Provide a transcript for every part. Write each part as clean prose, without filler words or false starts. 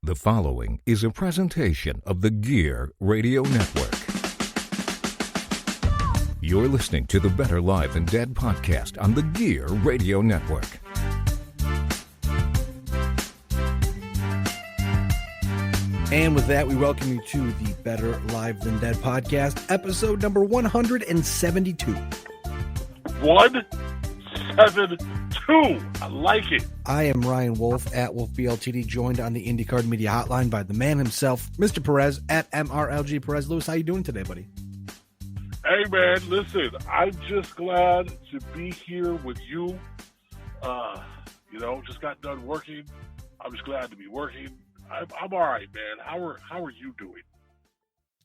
The following is a presentation of the Gear Radio Network. You're listening to the Better Live Than Dead podcast on the Gear Radio Network. And with that, we welcome you to the Better Live Than Dead podcast, episode number 172. 172. I like it. I am Ryan Wolfe at Wolfe BLTD, joined on the IndyCar Media Hotline by the man himself, Mr. Perez at MRLG Perez. Lewis, how you doing today, buddy? Hey, man, listen, I'm just glad to be here with you. Just got done working. I'm just glad to be working. I'm all right, man. How are you doing?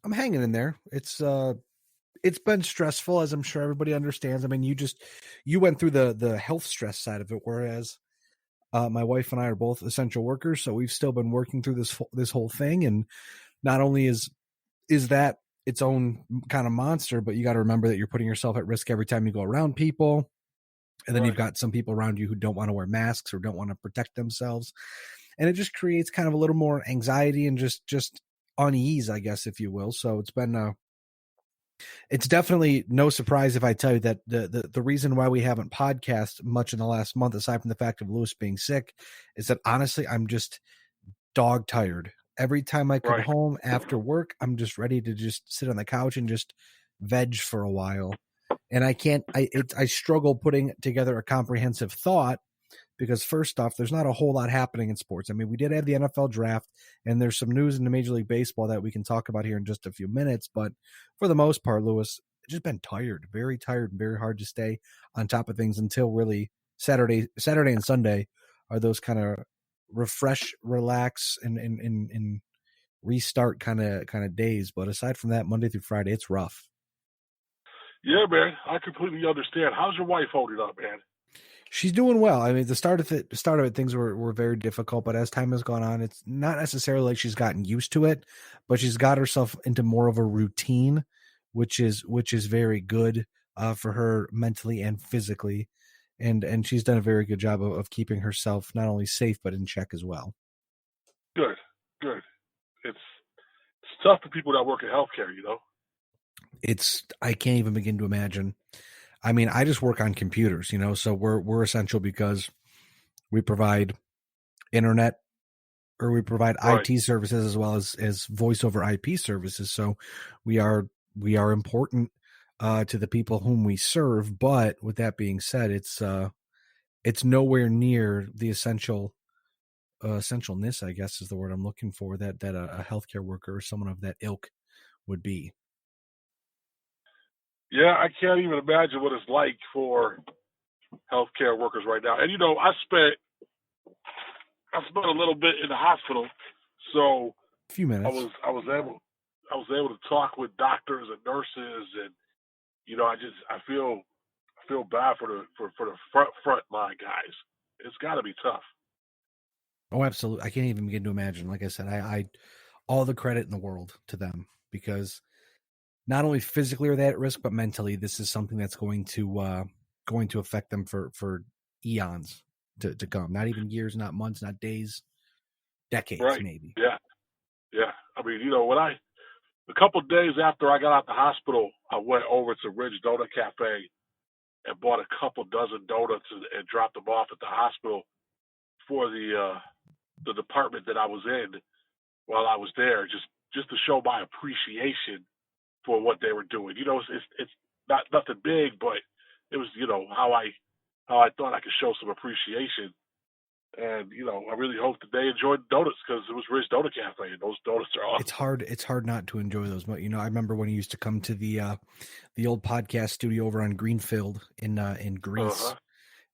I'm hanging in there. It's been stressful, as I'm sure everybody understands. I mean, you went through the health stress side of it, whereas my wife and I are both essential workers, so we've still been working through this whole thing. And not only is that its own kind of monster, but you got to remember that you're putting yourself at risk every time you go around people. And then You've got some people around you who don't want to wear masks or don't want to protect themselves. And it just creates kind of a little more anxiety and just unease, I guess, if you will. So it's definitely no surprise if I tell you that the reason why we haven't podcast much in the last month, aside from the fact of Lewis being sick, is that honestly, I'm just dog tired. Every time I come home after work, I'm just ready to just sit on the couch and just veg for a while. And I struggle putting together a comprehensive thought because first off, there's not a whole lot happening in sports. I mean, we did have the NFL draft and there's some news in the Major League Baseball that we can talk about here in just a few minutes. But for the most part, Lewis, I've just been very tired and very hard to stay on top of things until really Saturday and Sunday are those kind of refresh, relax, and restart kind of days. But aside from that, Monday through Friday, it's rough. Yeah, man, I completely understand. How's your wife holding up, man? She's doing well. I mean, the start of it, things were very difficult, but as time has gone on, it's not necessarily like she's gotten used to it, but she's got herself into more of a routine, which is very good for her mentally and physically. And she's done a very good job of keeping herself not only safe, but in check as well. Good. It's tough for people that work in healthcare, I can't even begin to imagine. I mean, I just work on computers, so we're essential because we provide internet or we provide IT services as well as voice over IP services. So we are important to the people whom we serve. But with that being said, it's nowhere near the essentialness, I guess is the word I'm looking for, that a healthcare worker or someone of that ilk would be. Yeah, I can't even imagine what it's like for healthcare workers right now. And I spent a little bit in the hospital, so a few minutes. I was able to talk with doctors and nurses, and I feel bad for the front line guys. It's got to be tough. Oh, absolutely. I can't even begin to imagine. Like I said, I all the credit in the world to them, because not only physically are they at risk, but mentally, this is something that's going to affect them for eons to come. Not even years, not months, not days, decades, maybe. Yeah. I mean, a couple of days after I got out the hospital, I went over to Ridge Donut Cafe and bought a couple dozen donuts and dropped them off at the hospital for the department that I was in while I was there, just to show my appreciation for what they were doing. It's not nothing big, but it was, how I thought I could show some appreciation. And, I really hope that they enjoyed donuts because it was Ridge Donut Cafe and those donuts are awesome. It's hard not to enjoy those. But, I remember when you used to come to the old podcast studio over on Greenfield in Greece,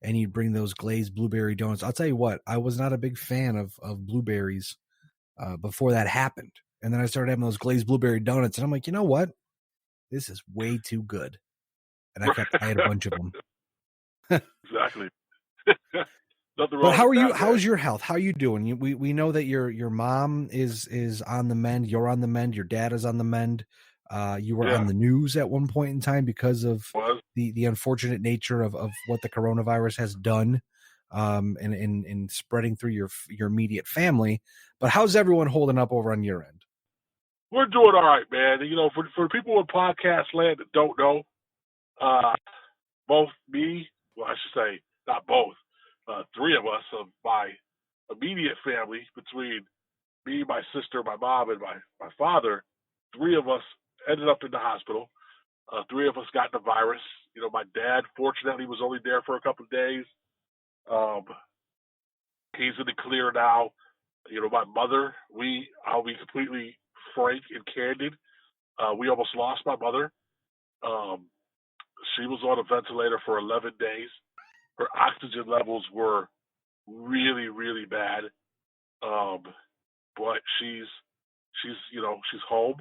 and you'd bring those glazed blueberry donuts. I'll tell you what, I was not a big fan of blueberries before that happened. And then I started having those glazed blueberry donuts, and I'm like, you know what? This is way too good. And I had a bunch of them. Exactly. But how are you? How's your health? How are you doing? We know that your mom is on the mend. You're on the mend. Your dad is on the mend. You were on the news at one point in time because of the unfortunate nature of what the coronavirus has done and spreading through your immediate family. But how's everyone holding up over on your end? We're doing all right, man. For people in podcast land that don't know, both me, well, I should say not both, three of us of my immediate family, between me, my sister, my mom, and my father, three of us ended up in the hospital. Three of us got the virus. My dad, fortunately, was only there for a couple of days. He's in the clear now. My mother, I'll be completely frank and candid. We almost lost my mother. She was on a ventilator for 11 days. Her oxygen levels were really, really bad. But she's home,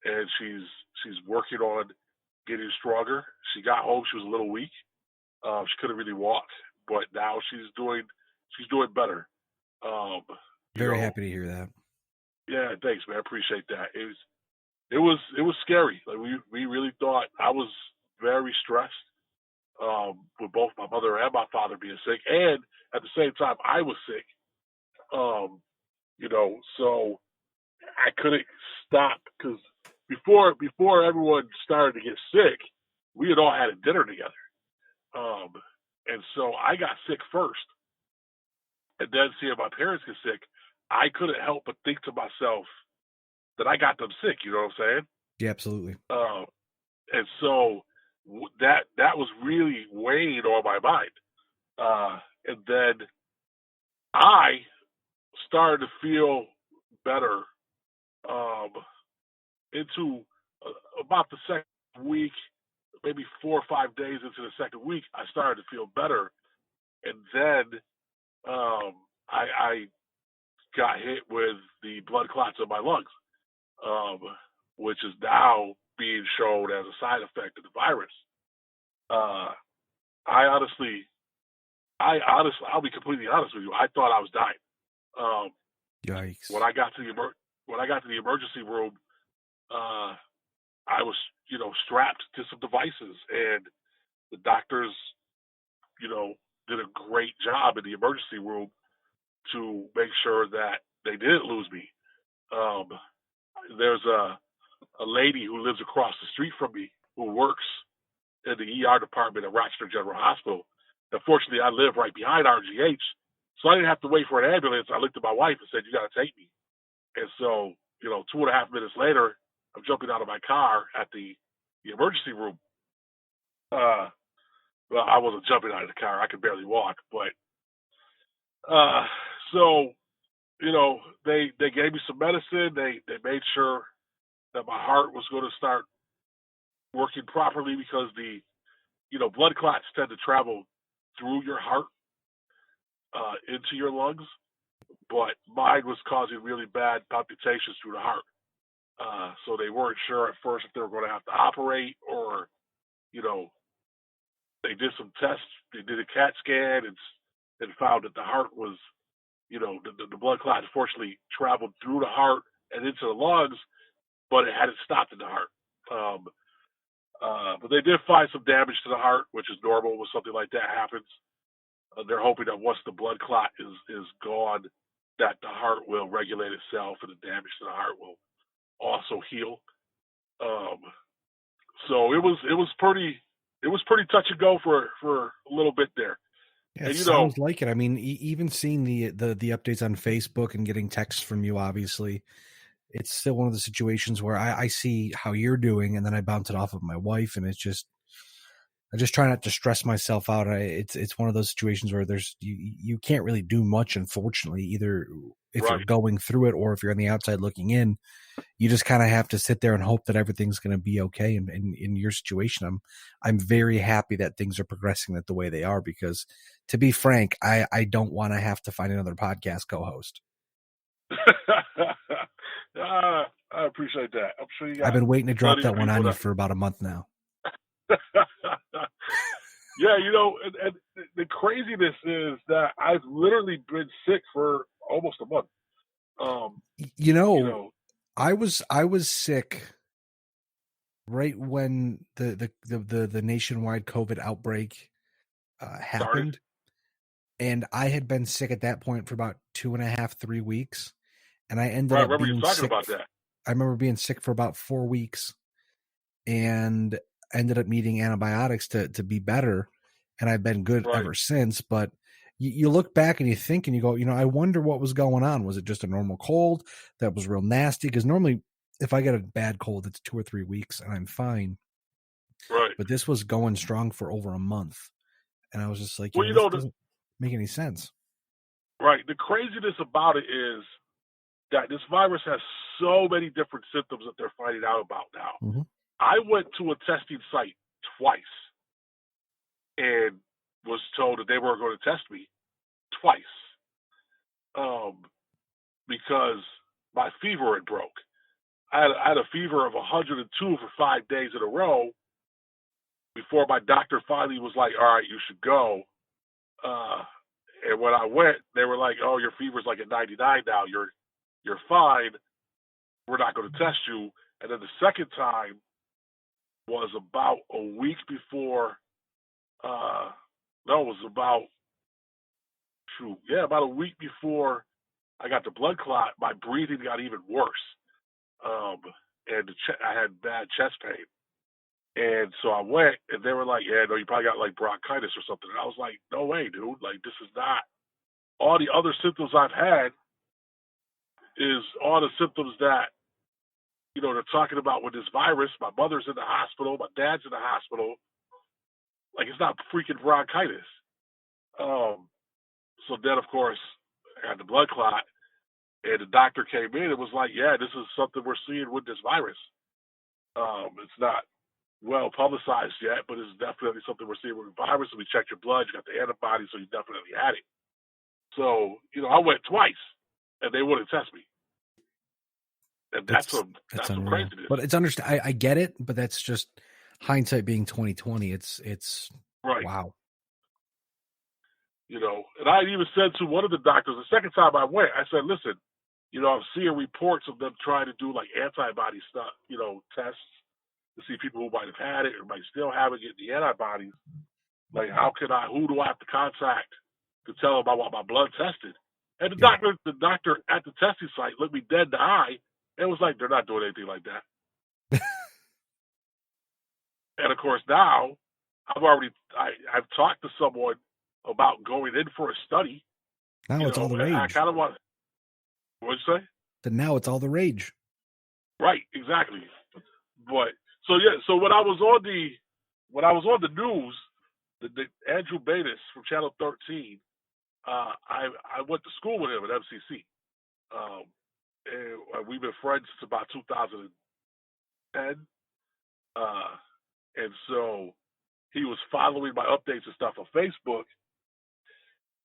and she's working on getting stronger. She got home. She was a little weak. She couldn't really walk, but now she's doing better. Very happy to hear that. Yeah, thanks, man. I appreciate that. It was scary. Like we really thought. I was very stressed with both my mother and my father being sick, and at the same time I was sick. So I couldn't stop, because before everyone started to get sick, we had all had a dinner together. And so I got sick first, and then seeing my parents get sick, I couldn't help but think to myself that I got them sick. You know what I'm saying? Yeah, absolutely. And so that was really weighing on my mind. And then I started to feel better into about the second week, maybe 4 or 5 days into the second week. I started to feel better, and then I got hit with the blood clots in my lungs, which is now being shown as a side effect of the virus. I'll be completely honest with you. I thought I was dying. Yikes! When I got to the emergency room, I was, strapped to some devices, and the doctors, did a great job in the emergency room to make sure that they didn't lose me. There's a lady who lives across the street from me who works in the ER department at Rochester General Hospital. Unfortunately, I live right behind RGH, so I didn't have to wait for an ambulance. I looked at my wife and said, "You got to take me." And so, 2.5 minutes later, I'm jumping out of my car at the emergency room. Well, I wasn't jumping out of the car. I could barely walk. But so, they gave me some medicine. They made sure that my heart was going to start working properly, because the blood clots tend to travel through your heart into your lungs, but mine was causing really bad palpitations through the heart. So they weren't sure at first if they were going to have to operate, or they did some tests. They did a CAT scan and found that the heart was, the blood clot unfortunately traveled through the heart and into the lungs, but it hadn't stopped in the heart. But they did find some damage to the heart, which is normal when something like that happens. They're hoping that once the blood clot is gone, that the heart will regulate itself and the damage to the heart will also heal. So it was pretty touch and go for a little bit there. Yeah, it sounds like it. I mean, even seeing the updates on Facebook and getting texts from you, obviously, it's still one of the situations where I see how you're doing, and then I bounce it off of my wife, and it's just, I just try not to stress myself out. It's one of those situations where you can't really do much, unfortunately, either if you're going through it or if you're on the outside looking in. You just kind of have to sit there and hope that everything's going to be okay. And in your situation, I'm very happy that things are progressing the way they are, because, to be frank, I don't want to have to find another podcast co-host. I appreciate that. I'm sure you got. I've been waiting to drop that one on you for about a month now. Yeah, and the craziness is that I've literally been sick for almost a month. I was sick right when the nationwide COVID outbreak happened. And I had been sick at that point for about 2.5, 3 weeks. And I ended Right, I up remember you being talking sick. about that. I remember being sick for about 4 weeks and ended up needing antibiotics to be better. And I've been good Right. ever since. But you look back and you think and you go, I wonder what was going on. Was it just a normal cold that was real nasty? Because normally if I get a bad cold, it's 2 or 3 weeks and I'm fine. Right. But this was going strong for over a month. And I was just like, Well, this doesn't make any sense. Right. The craziness about it is that this virus has so many different symptoms that they're finding out about now. Mm-hmm. I went to a testing site twice and was told that they weren't going to test me twice because my fever had broke. I had a fever of 102 for 5 days in a row before my doctor finally was like, all right, you should go. And when I went, they were like, oh, your fever's like at 99 now. You're fine. We're not going to test you. And then the second time was about a week before, it was about a week before I got the blood clot. My breathing got even worse. And I had bad chest pain. And so I went, and they were like, yeah, no, you probably got like bronchitis or something. And I was like, no way, dude. Like, this is not. All the other symptoms I've had is all the symptoms that, they're talking about with this virus. My mother's in the hospital. My dad's in the hospital. Like, it's not freaking bronchitis. So then, of course, I had the blood clot, and the doctor came in and was like, yeah, this is something we're seeing with this virus. It's not well publicized yet, but it's definitely something we're seeing with the virus. And we checked your blood. You got the antibodies, so you definitely had it. So, I went twice, and they wouldn't test me. And that's some craziness. But it's I get it, but that's just hindsight being 2020. It's right. Wow. And I even said to one of the doctors, the second time I went, I said, listen, I'm seeing reports of them trying to do like antibody stuff, tests to see people who might have had it or might still have it, getting the antibodies. Like, who do I have to contact to tell them I want my blood tested? And the doctor at the testing site looked me dead in the eye and was like, they're not doing anything like that. And of course now I've talked to someone about going in for a study. Now it's all the rage. I kind of want. What'd you say? That now it's all the rage. Right, exactly. But so when I was on the news, the Andrew Bates from Channel 13, I went to school with him at MCC, and we've been friends since about 2010, and so he was following my updates and stuff on Facebook.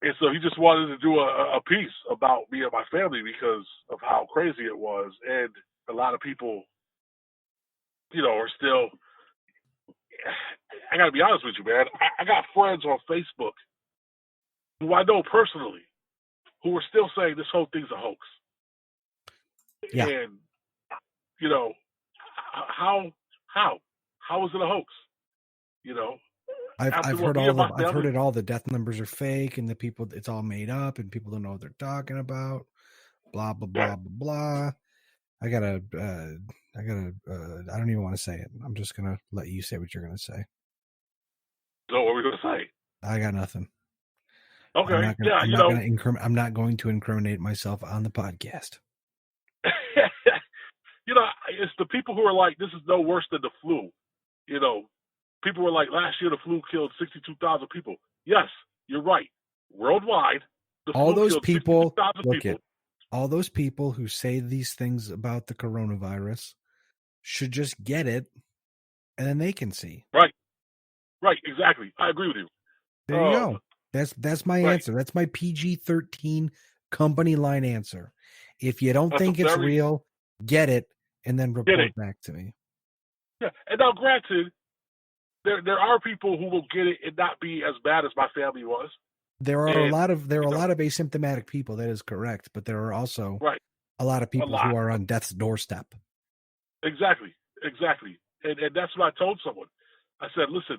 And so he just wanted to do a piece about me and my family because of how crazy it was. And a lot of people, are still, I got to be honest with you, man. I got friends on Facebook who I know personally who are still saying this whole thing's a hoax. Yeah. And, how is it a hoax? I've heard it all. The death numbers are fake, and the people, it's all made up, and people don't know what they're talking about. Blah blah blah blah blah. I don't even want to say it. I'm just gonna let you say what you're gonna say. So what are we gonna say? I got nothing. Okay. I'm not going to incriminate myself on the podcast. It's the people who are like, this is no worse than the flu. People were like, last year the flu killed 62,000 people. Yes, you're right. Worldwide, all those people who say these things about the coronavirus should just get it, and then they can see. Right, exactly. I agree with you. There you go. That's my answer. That's my PG-13 company line answer. If you don't think it's real, get it, and then report back to me. Yeah, and now granted, there are people who will get it and not be as bad as my family was. There are a lot of asymptomatic people. That is correct, but there are also a lot of people who are on death's doorstep. Exactly, and that's what I told someone. I said, listen,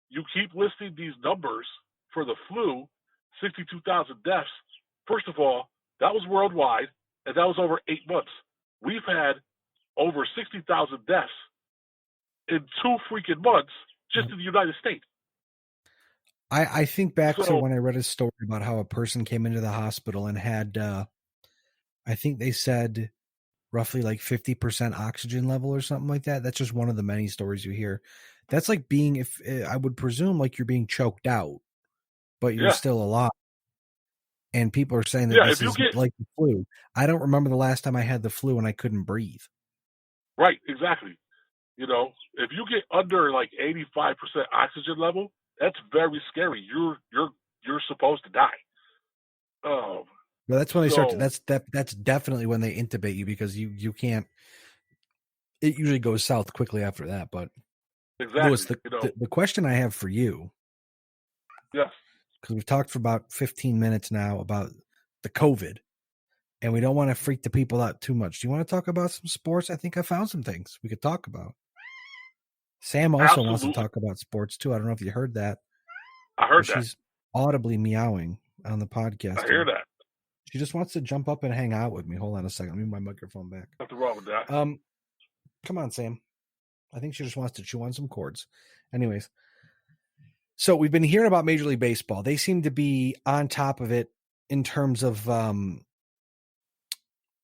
you keep listing these numbers for the flu, 62,000 deaths. First of all, that was worldwide, and that was over 8 months. We've had over 60,000 deaths in 2 freaking months just in the United States. I think back to when I read a story about how a person came into the hospital and had, I think they said roughly like 50% oxygen level or something like that. That's just one of the many stories you hear. That's like being, if I would presume, like you're being choked out, but you're still alive. And people are saying that this is like the flu. I don't remember the last time I had the flu and I couldn't breathe. Right, exactly. You know, if you get under like 85% oxygen level, that's very scary. You're supposed to die. Well, that's when they start. That's definitely when they intubate you, because you can't. It usually goes south quickly after that. But exactly, Louis, the question I have for you, yes, because we've talked for about 15 minutes now about the COVID, and we don't want to freak the people out too much. Do you want to talk about some sports? I think I found some things we could talk about. Sam also wants to talk about sports too. I don't know if you heard that. I heard that. She's audibly meowing on the podcast. I hear that. She just wants to jump up and hang out with me. Hold on a second. Let me move my microphone back. Nothing wrong with that. Come on, Sam. I think she just wants to chew on some cords. Anyways, so we've been hearing about Major League Baseball. They seem to be on top of it in terms of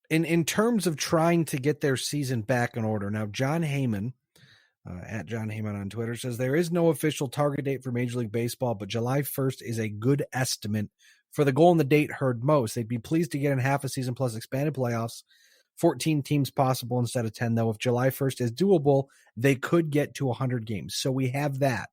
in terms of trying to get their season back in order. Now, John Heyman, at John Heyman on Twitter, says there is no official target date for Major League Baseball, but July 1st is a good estimate for the goal and the date heard most. They'd be pleased to get in half a season plus expanded playoffs, 14 teams possible instead of 10, though. If July 1st is doable, they could get to 100 games. So we have that.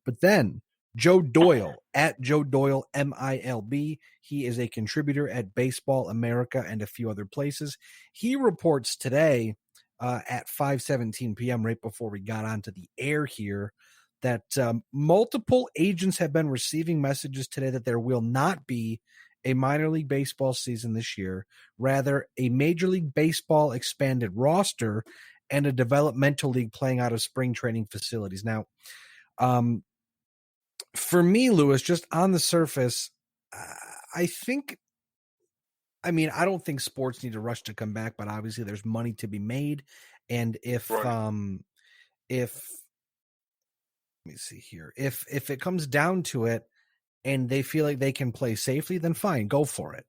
But then Joe Doyle, at Joe Doyle, MILB, he is a contributor at Baseball America and a few other places. He reports today at 5:17 p.m., right before we got onto the air here, that multiple agents have been receiving messages today that there will not be a minor league baseball season this year, rather a Major League Baseball expanded roster and a developmental league playing out of spring training facilities. Now, for me, Louis, just on the surface, I don't think sports need to rush to come back, but obviously there's money to be made. And if let me see here, if it comes down to it and they feel like they can play safely, then fine, go for it.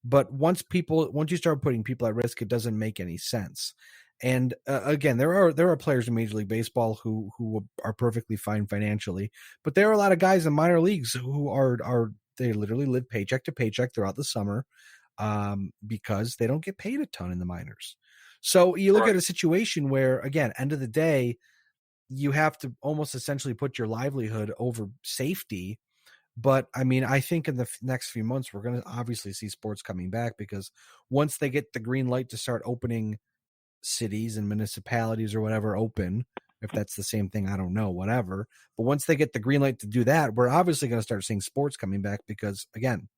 But once you start putting people at risk, it doesn't make any sense. And again, there are players in Major League Baseball who are perfectly fine financially, but there are a lot of guys in minor leagues who are they literally live paycheck to paycheck throughout the summer, because they don't get paid a ton in the minors. So you look at a situation where, again, end of the day, you have to almost essentially put your livelihood over safety. But I think in the next few months, we're going to obviously see sports coming back, because once they get the green light to start opening cities and municipalities or whatever open, if that's the same thing, I don't know, whatever. But once they get the green light to do that, we're obviously going to start seeing sports coming back, because again,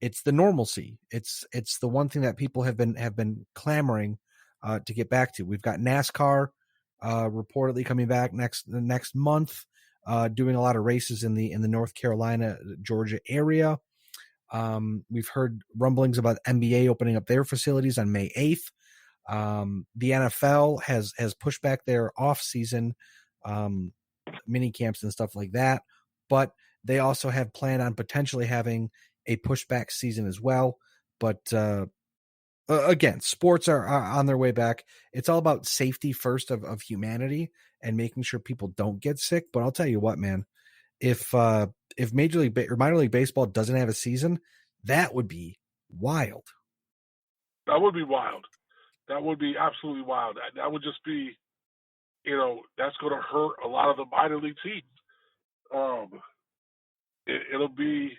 it's the normalcy. It's the one thing that people have been clamoring to get back to. We've got NASCAR reportedly coming back next month, doing a lot of races in the North Carolina, Georgia area. We've heard rumblings about NBA opening up their facilities on May 8th. The NFL has pushed back their off-season mini camps and stuff like that, but they also have planned on potentially having a pushback season as well. But again, sports are on their way back. It's all about safety first of humanity and making sure people don't get sick. But I'll tell you what, man, if Major League or minor league baseball doesn't have a season, that would be wild. That would be wild. That would be absolutely wild. That would just be, that's going to hurt a lot of the minor league teams. It'll be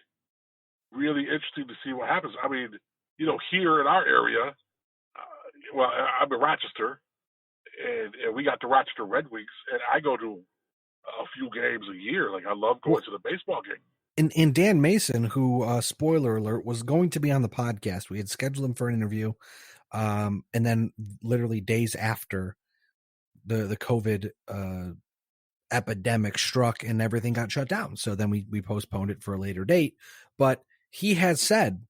really interesting to see what happens. Here in our area, I'm in Rochester, and we got the Rochester Red Wings, and I go to a few games a year. Like, I love going to the baseball game. And Dan Mason, who, spoiler alert, was going to be on the podcast. We had scheduled him for an interview. And then literally days after the COVID epidemic struck and everything got shut down. So then we postponed it for a later date. But he has said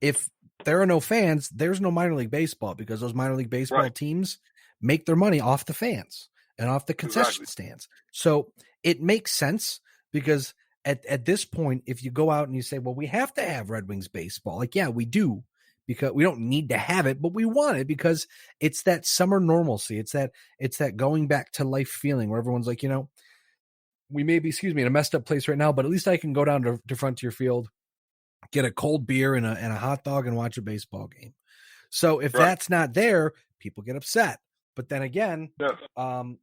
if there are no fans, there's no minor league baseball because those minor league baseball teams make their money off the fans and off the concession stands. So it makes sense because at this point, if you go out and you say, well, we have to have Red Wings baseball, like, yeah, we do, because we don't need to have it, but we want it because it's that summer normalcy. It's that going back to life feeling where everyone's like, we may be, in a messed up place right now, but at least I can go down to Frontier Field, get a cold beer and a hot dog and watch a baseball game. So if that's not there, people get upset. But then again,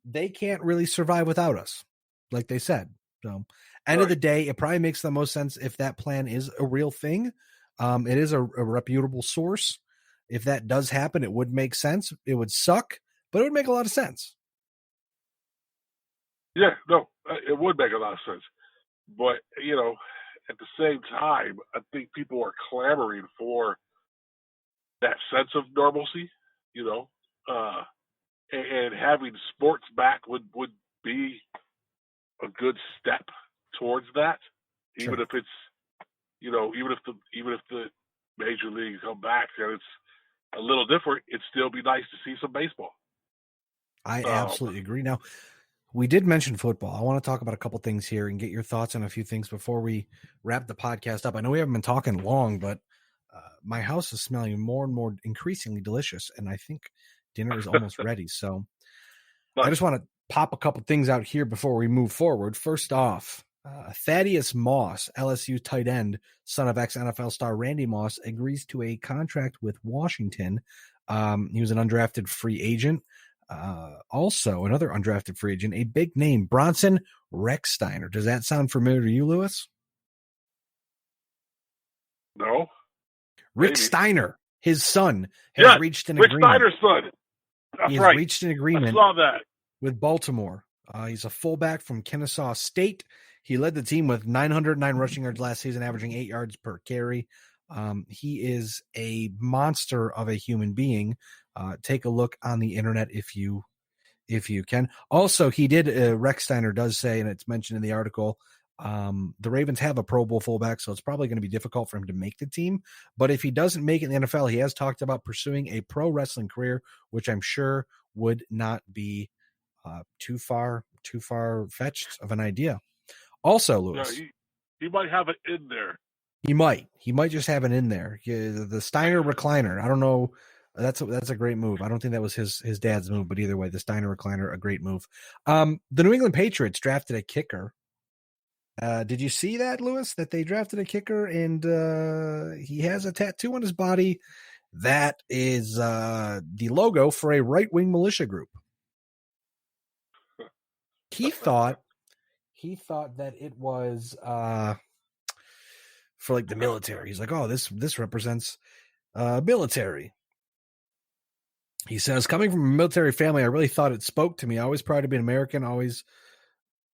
they can't really survive without us, like they said. So end of the day, it probably makes the most sense if that plan is a real thing. It is a reputable source. If that does happen, it would make sense. It would suck, but it would make a lot of sense. Yeah, no, it would make a lot of sense. But, at the same time, I think people are clamoring for that sense of normalcy, and having sports back would be a good step towards that. Even if it's, even if the major leagues come back and it's a little different, it'd still be nice to see some baseball. I absolutely agree. Now, we did mention football. I want to talk about a couple things here and get your thoughts on a few things before we wrap the podcast up. I know we haven't been talking long, but my house is smelling more and more increasingly delicious, and I think dinner is almost ready. So I just want to pop a couple things out here before we move forward. First off, Thaddeus Moss, LSU tight end, son of ex-NFL star Randy Moss, agrees to a contract with Washington. He was an undrafted free agent. Also, another undrafted free agent, a big name, Bronson Rechsteiner. Does that sound familiar to you, Lewis? No. Rick Steiner, his son, has reached an agreement. Rick Steiner's son. That's He has right. reached an agreement. I saw that. With Baltimore. He's a fullback from Kennesaw State. He led the team with 909 rushing yards last season, averaging 8 yards per carry. He is a monster of a human being. Take a look on the internet if you can. Also, he did, Rechsteiner does say, and it's mentioned in the article, the Ravens have a Pro Bowl fullback, so it's probably going to be difficult for him to make the team. But if he doesn't make it in the NFL, he has talked about pursuing a pro wrestling career, which I'm sure would not be too far fetched of an idea. Also, Lewis, he might have it in there. He might just have it in there. The Steiner recliner. I don't know. That's a great move. I don't think that was his dad's move, but either way, the Steiner recliner, a great move. The New England Patriots drafted a kicker. Did you see that, Lewis? That they drafted a kicker, and he has a tattoo on his body that is the logo for a right-wing militia group. He thought that it was for like the military. He's like, oh, this represents military. He says, coming from a military family, I really thought it spoke to me. Always proud to be an American.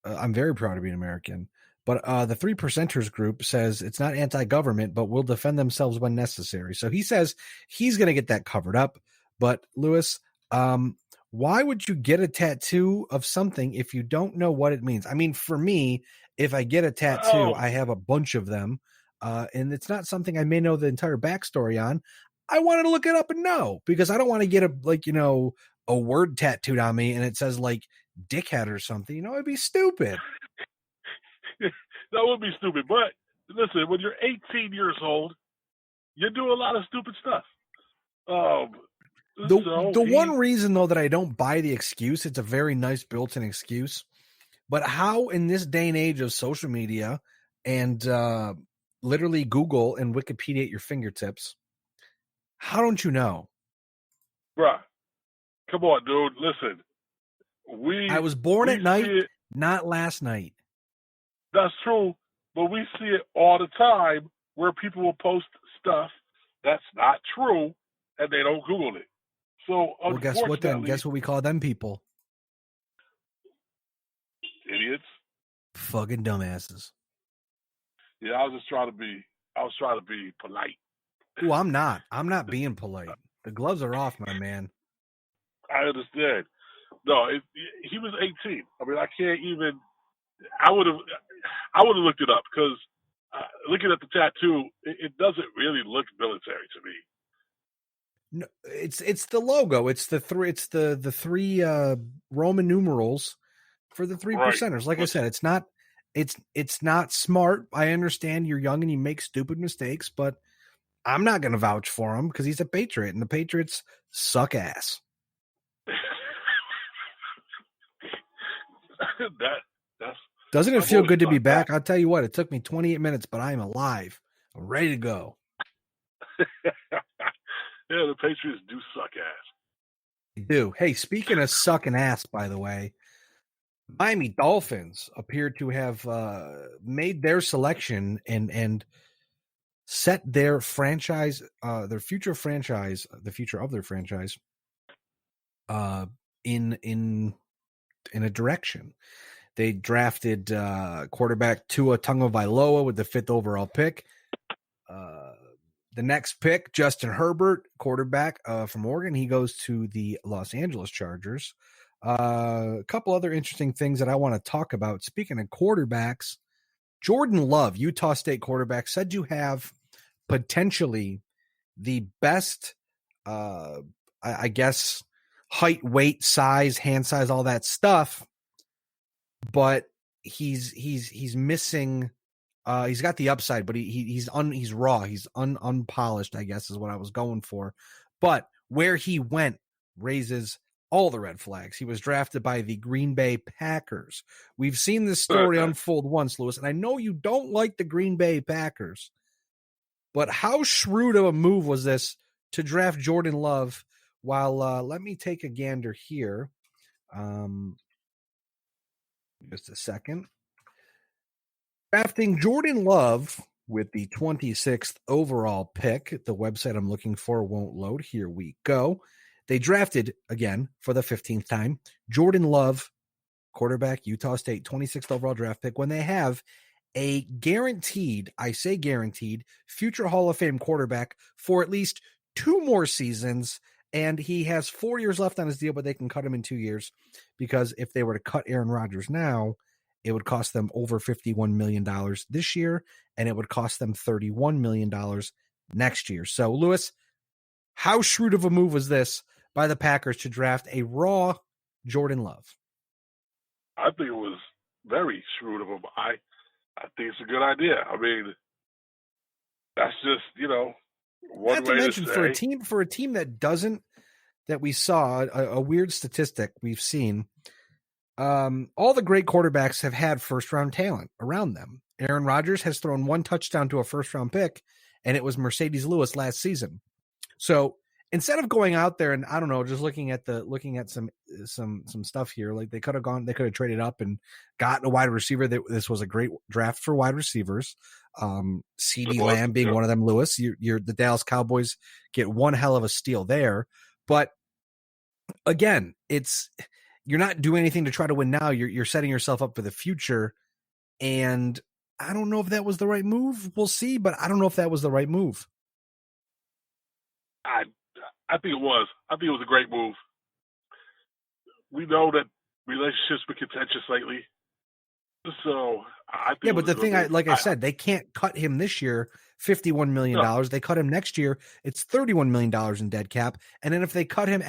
I'm very proud to be an American. But the 3 Percenters group says it's not anti-government, but will defend themselves when necessary. So he says he's going to get that covered up. But Lewis, why would you get a tattoo of something if you don't know what it means? I mean, for me, if I get a tattoo, I have a bunch of them, and it's not something I may know the entire backstory on. I wanted to look it up and know, because I don't want to get a word tattooed on me and it says like dickhead or something. It'd be stupid. That would be stupid. But listen, when you're 18 years old, you do a lot of stupid stuff. The one reason, though, that I don't buy the excuse, it's a very nice built-in excuse, but how in this day and age of social media and literally Google and Wikipedia at your fingertips, how don't you know? Bruh, come on, dude. Listen, I was born at night, not last night. That's true, but we see it all the time where people will post stuff that's not true and they don't Google it. So, well, guess what then? Guess what we call them people? Idiots. Fucking dumbasses. Yeah, I was trying to be polite. Ooh, I'm not. I'm not being polite. The gloves are off, my man. I understand. No, he was 18. I mean, I can't even. I would have looked it up because looking at the tattoo, it doesn't really look military to me. No, it's the logo. It's the three Roman numerals for the 3%ers. Like I said, it's not smart. I understand you're young and you make stupid mistakes, but I'm not going to vouch for him because he's a Patriot, and the Patriots suck ass. Doesn't it feel good to be back? I'll tell you what, it took me 28 minutes, but I am alive. I'm ready to go. Yeah, the Patriots do suck ass. They do. Hey, speaking of sucking ass, by the way, Miami Dolphins appear to have made their selection and set their franchise, their future franchise, the future of their franchise, in a direction. They drafted quarterback Tua Tagovailoa with the 5th overall pick. The next pick, Justin Herbert, quarterback from Oregon. He goes to the Los Angeles Chargers. A couple other interesting things that I want to talk about. Speaking of quarterbacks, Jordan Love, Utah State quarterback, said you have potentially the best, I guess, height, weight, size, hand size, all that stuff. But he's missing. He's got the upside, but he's raw. He's unpolished, I guess, is what I was going for. But where he went raises all the red flags. He was drafted by the Green Bay Packers. We've seen this story unfold once, Lewis, and I know you don't like the Green Bay Packers, but how shrewd of a move was this to draft Jordan Love? While let me take a gander here. Just a second. Drafting Jordan Love with the 26th overall pick. The website I'm looking for won't load. Here we go. They drafted, again, for the 15th time, Jordan Love, quarterback, Utah State, 26th overall draft pick, when they have a guaranteed, I say guaranteed, future Hall of Fame quarterback for at least 2 more seasons. And he has 4 years left on his deal, but they can cut him in 2 years because if they were to cut Aaron Rodgers now, it would cost them over $51 million this year, and it would cost them $31 million next year. So, Lewis, how shrewd of a move was this by the Packers to draft a raw Jordan Love? I think it was very shrewd of them. I think it's a good idea. I mean, that's just, one way to say. For a team that we saw a weird statistic we've seen. All the great quarterbacks have had first-round talent around them. Aaron Rodgers has thrown 1 touchdown to a first-round pick, and it was Mercedes Lewis last season. So instead of going out there and I don't know, just looking at some stuff here, like they could have traded up and gotten a wide receiver. This was a great draft for wide receivers. CeeDee Lamb being one of them. Lewis, the Dallas Cowboys get one hell of a steal there, but again, you're not doing anything to try to win now. You're setting yourself up for the future. And I don't know if that was the right move. We'll see, but I don't know if that was the right move. I think it was. I think it was a great move. We know that relationships were contentious lately. So I think but the thing, I said, they can't cut him this year, $51 million. No. They cut him next year. It's $31 million in dead cap. And then if they cut him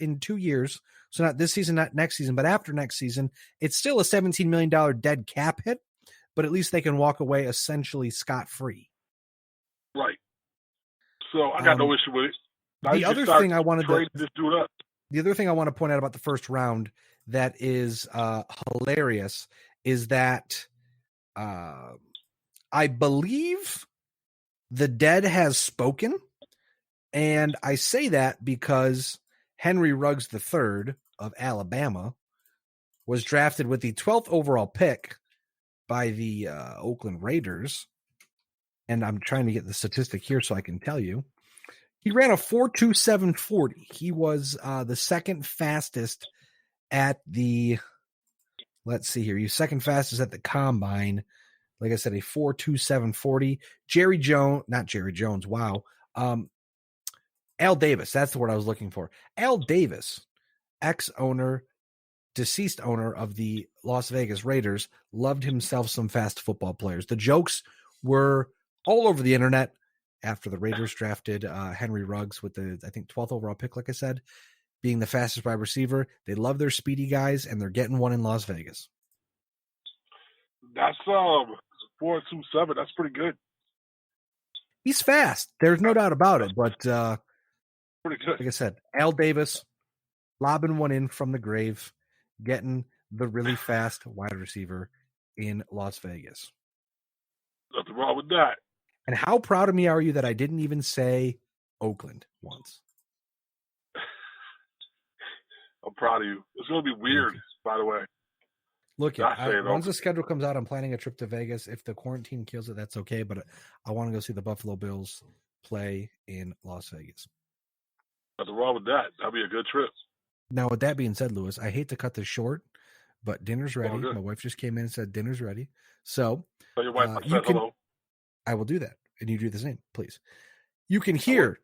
in 2 years, so not this season, not next season, but after next season, it's still a $17 million dead cap hit, but at least they can walk away essentially scot-free. Right. So I got no issue with it. The other thing I want to point out about the first round that is hilarious is that I believe the dead has spoken, and I say that because Henry Ruggs III of Alabama was drafted with the 12th overall pick by the Oakland Raiders, and I'm trying to get the statistic here so I can tell you. He ran a 4.27 40. He was the second fastest at the, let's see here. He was second fastest at the combine. Like I said, a 4.27 40. Not Jerry Jones. Wow. Al Davis. That's the word I was looking for. Al Davis, ex-owner, deceased owner of the Las Vegas Raiders, loved himself some fast football players. The jokes were all over the internet after the Raiders drafted Henry Ruggs with the, I think, 12th overall pick, like I said, being the fastest wide receiver. They love their speedy guys, and they're getting one in Las Vegas. That's 4.27. That's pretty good. He's fast. There's no doubt about it. But pretty good. Like I said, Al Davis lobbing one in from the grave, getting the really fast wide receiver in Las Vegas. Nothing wrong with that. And how proud of me are you that I didn't even say Oakland once? I'm proud of you. It's going to be weird, by the way. Look, once the schedule comes out, I'm planning a trip to Vegas. If the quarantine kills it, that's okay. But I want to go see the Buffalo Bills play in Las Vegas. Nothing wrong with that. That'll be a good trip. Now, with that being said, Lewis, I hate to cut this short, but dinner's ready. My wife just came in and said dinner's ready. So tell your wife I said hello. I will do that. And you do the same, please. You can hear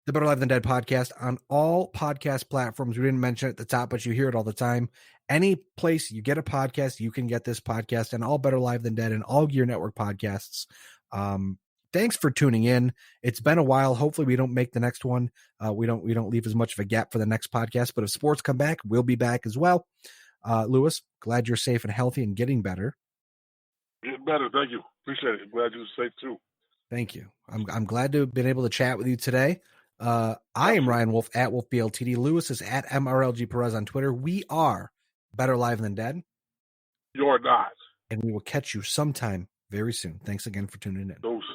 the Better Live Than Dead podcast on all podcast platforms. We didn't mention it at the top, but you hear it all the time. Any place you get a podcast, you can get this podcast and all Better Live Than Dead and all Gear Network podcasts. Thanks for tuning in. It's been a while. Hopefully we don't make the next one. We don't leave as much of a gap for the next podcast, but if sports come back, we'll be back as well. Lewis, glad you're safe and healthy and getting better. Getting better. Thank you. Appreciate it. Glad you're safe too. Thank you. I'm glad to have been able to chat with you today. I am Ryan Wolfe at Wolfe BLTD. Lewis is at MRLG Perez on Twitter. We are Better Live Than Dead. You're not. And we will catch you sometime very soon. Thanks again for tuning in. Doses.